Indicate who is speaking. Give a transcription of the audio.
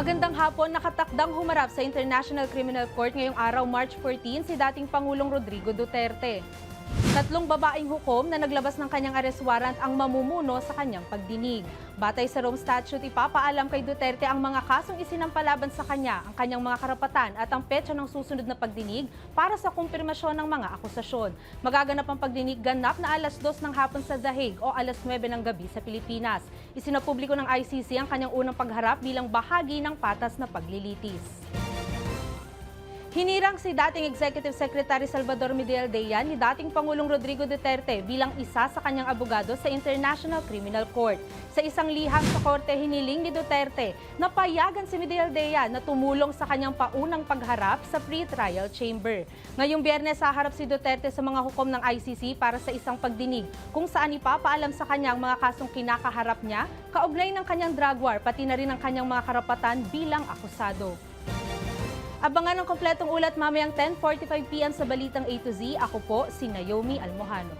Speaker 1: Magandang hapon, nakatakdang humarap sa International Criminal Court ngayong araw March 14 si dating Pangulong Rodrigo Duterte. Tatlong babaeng hukom na naglabas ng kanyang arrest warrant ang mamumuno sa kanyang pagdinig. Batay sa Rome Statute, ipapaalam kay Duterte ang mga kasong isinampalaban sa kanya, ang kanyang mga karapatan at ang petsa ng susunod na pagdinig para sa kumpirmasyon ng mga akusasyon. Magaganap ang pagdinig ganap na alas 2 ng hapon sa The Hague o alas 9 ng gabi sa Pilipinas. Isinapubliko ng ICC ang kanyang unang pagharap bilang bahagi ng patas na paglilitis. Hinirang si dating Executive Secretary Salvador Medialdea ni dating Pangulong Rodrigo Duterte bilang isa sa kanyang abogado sa International Criminal Court. Sa isang liham sa korte, hiniling ni Duterte na payagan si Medialdea na tumulong sa kanyang paunang pagharap sa pre-trial chamber. Ngayong Biyernes, haharap si Duterte sa mga hukom ng ICC para sa isang pagdinig kung saan ipapaalam sa kanya ang mga kasong kinakaharap niya, kaugnay ng kanyang drug war, pati na rin ang kanyang mga karapatan bilang akusado. Abangan ang kompletong ulat mamayang 10:45 PM sa Balitang A to Z. Ako po si Naomi Almohano.